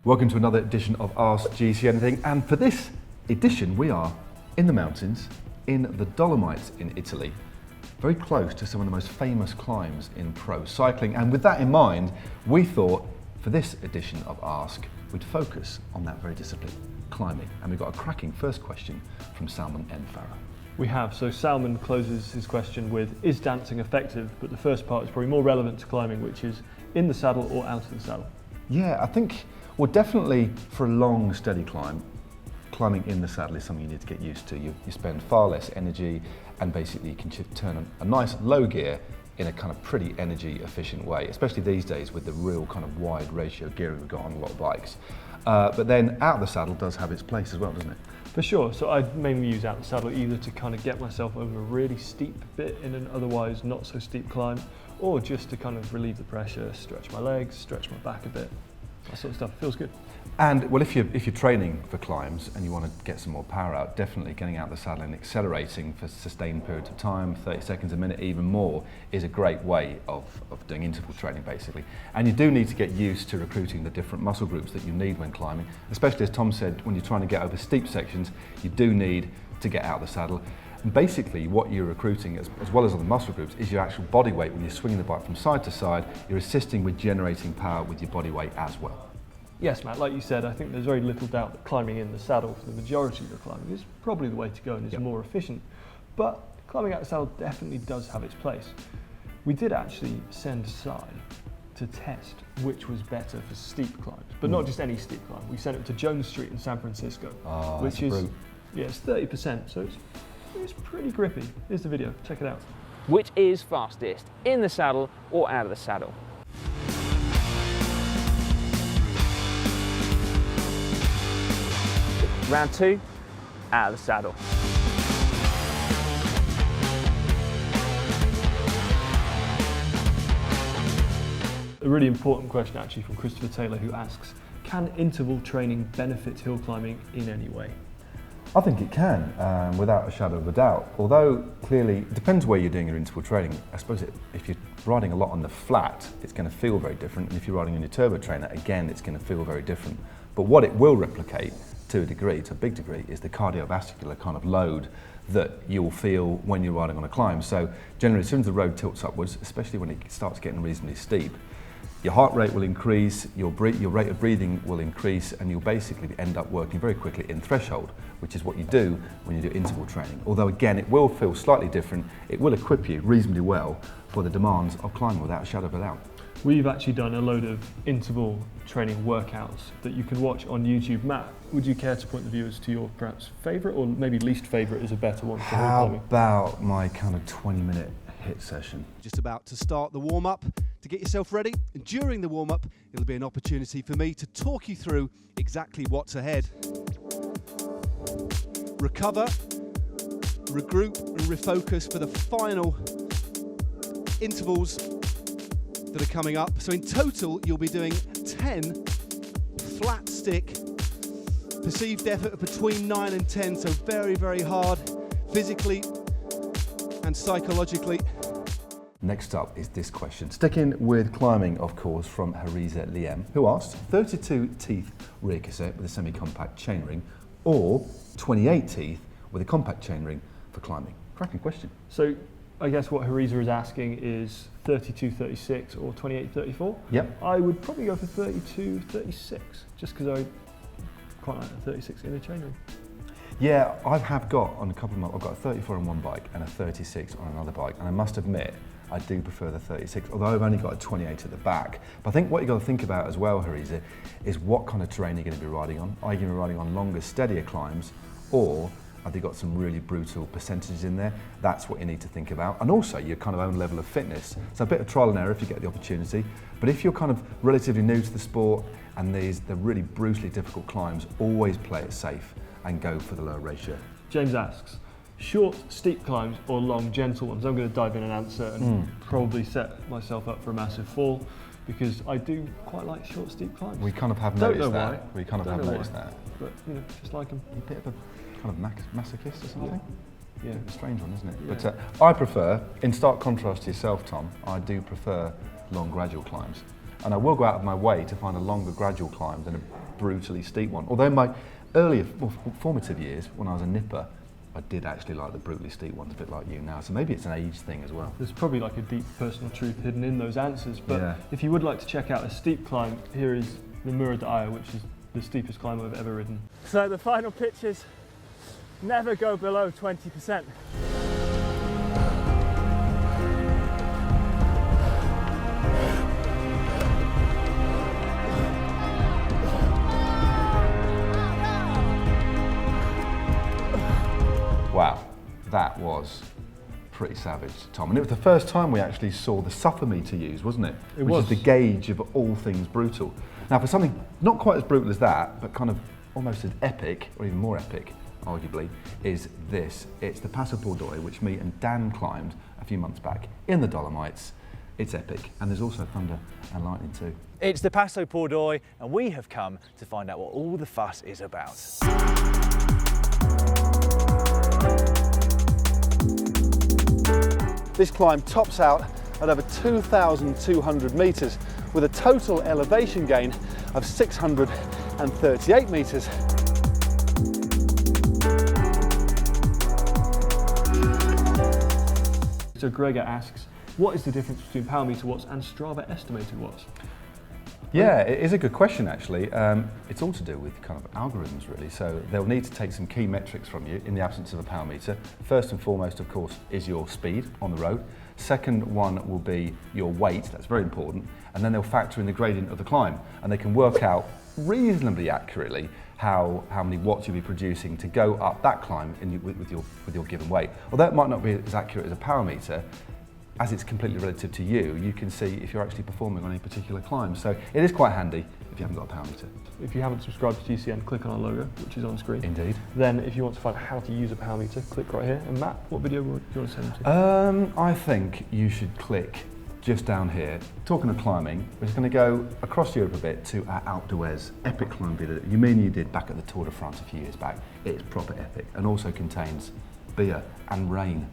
Welcome to another edition of Ask GCN Anything, and for this edition we are in the mountains, in the Dolomites in Italy, very close to some of the most famous climbs in pro cycling, and with that in mind we thought for this edition of Ask we'd focus on that very discipline, climbing, and we've got a cracking first question from Salman N. Farah. We have, so Salman closes his question with, is dancing effective? But the first part is probably more relevant to climbing, which is in the saddle or out of the saddle. Yeah, I think, well, definitely for a long, steady climb, climbing in the saddle is something you need to get used to. You spend far less energy, and basically you can turn a nice low gear in a kind of pretty energy efficient way, especially these days with the real kind of wide ratio gearing we've got on a lot of bikes. But then out of the saddle does have its place as well, doesn't it? For sure, so I mainly use out the saddle either to kind of get myself over a really steep bit in an otherwise not so steep climb, or just to kind of relieve the pressure, stretch my legs, stretch my back a bit. That sort of stuff feels good. And well, if you're training for climbs and you want to get some more power out, definitely getting out the saddle and accelerating for sustained periods of time, 30 seconds a minute, even more, is a great way of doing interval training basically. And you do need to get used to recruiting the different muscle groups that you need when climbing, especially as Tom said, when you're trying to get over steep sections, you do need to get out of the saddle. And basically what you're recruiting, as well as other muscle groups, is your actual body weight. When you're swinging the bike from side to side, you're assisting with generating power with your body weight as well. Yes, Matt, like you said, I think there's very little doubt that climbing in the saddle for the majority of the climbing is probably the way to go and is more efficient. But climbing out the saddle definitely does have its place. We did actually send Sai to test which was better for steep climbs, but not just any steep climb. We sent it to Jones Street in San Francisco, which is, it's 30%, so it's pretty grippy. Here's the video, check it out. Which is fastest, in the saddle or out of the saddle? Round 2, out of the saddle. A really important question actually from Christopher Taylor, who asks, can interval training benefit hill climbing in any way? I think it can, without a shadow of a doubt. Although clearly, it depends where you're doing your interval training. I suppose if you're riding a lot on the flat, it's going to feel very different. And if you're riding on your turbo trainer, again, it's going to feel very different. But what it will replicate to a big degree, is the cardiovascular kind of load that you'll feel when you're riding on a climb. So generally, as soon as the road tilts upwards, especially when it starts getting reasonably steep, your heart rate will increase, your rate of breathing will increase, and you'll basically end up working very quickly in threshold, which is what you do when you do interval training. Although again, it will feel slightly different, it will equip you reasonably well for the demands of climbing without a shadow of a doubt. We've actually done a load of interval training workouts that you can watch on YouTube. Matt, would you care to point the viewers to your perhaps favourite, or maybe least favourite is a better one for hill climbing? How about my kind of 20-minute HIIT session? Just about to start the warm-up to get yourself ready, and during the warm-up it'll be an opportunity for me to talk you through exactly what's ahead. Recover, regroup and refocus for the final intervals that are coming up. So in total you'll be doing 10 flat stick, perceived effort of between 9 and 10, so very, very hard physically and psychologically. Next up is this question. Sticking with climbing, of course, from Hariza Liam, who asked 32 teeth rear cassette with a semi-compact chainring or 28 teeth with a compact chainring for climbing. Cracking question. So I guess what Hariza is asking is 32-36 or 28-34? Yep. I would probably go for 32-36, just because I quite like the 36 in a chainring. Yeah, I have got on a couple of I've got a 34 on one bike and a 36 on another bike, and I must admit I do prefer the 36, although I've only got a 28 at the back. But I think what you've got to think about as well, Hariza, is what kind of terrain you're going to be riding on. Are you going to be riding on longer, steadier climbs, or have you got some really brutal percentages in there? That's what you need to think about. And also your kind of own level of fitness. So a bit of trial and error if you get the opportunity. But if you're kind of relatively new to the sport and the really brutally difficult climbs, always play it safe and go for the lower ratio. James asks, short, steep climbs or long, gentle ones? I'm going to dive in and answer and probably set myself up for a massive fall, because I do quite like short, steep climbs. We kind of have noticed that. We kind of have noticed that. But, you know, just like them. A bit of a kind of masochist or something? Yeah. A strange one, isn't it? Yeah. But I prefer, in stark contrast to yourself, Tom, I do prefer long, gradual climbs. And I will go out of my way to find a longer, gradual climb than a brutally steep one. Although my earlier formative years, when I was a nipper, I did actually like the brutally steep ones, a bit like you now. So maybe it's an age thing as well. There's probably like a deep personal truth hidden in those answers. But Yeah. if you would like to check out a steep climb, here is the Muro de Aya, which is the steepest climb I've ever ridden. So the final pitches never go below 20%. Wow, that was pretty savage, Tom. And it was the first time we actually saw the suffer meter used, wasn't it? Which was. is the gauge of all things brutal. Now, for something not quite as brutal as that, but kind of almost as epic, or even more epic, arguably, is this. It's the Passo Pordoi, which me and Dan climbed a few months back in the Dolomites. It's epic, and there's also thunder and lightning too. It's the Passo Pordoi, and we have come to find out what all the fuss is about. This climb tops out at over 2,200 metres with a total elevation gain of 638 metres. So Gregor asks, what is the difference between power meter watts and Strava estimated watts? Yeah, it is a good question actually. It's all to do with kind of algorithms really. So they'll need to take some key metrics from you in the absence of a power meter. First and foremost, of course, is your speed on the road. Second one will be your weight, that's very important. And then they'll factor in the gradient of the climb. And they can work out reasonably accurately how many watts you'll be producing to go up that climb with your given weight. Although it might not be as accurate as a power meter, as it's completely relative to you, you can see if you're actually performing on any particular climb. So it is quite handy if you haven't got a power meter. If you haven't subscribed to GCN, click on our logo, which is on screen. Indeed. Then if you want to find out how to use a power meter, click right here. And Matt, what video do you want to send them to? I think you should click just down here. Talking of climbing, we're just going to go across Europe a bit to our Alpe d'Huez epic climb video that you did back at the Tour de France a few years back. It's proper epic and also contains beer and rain.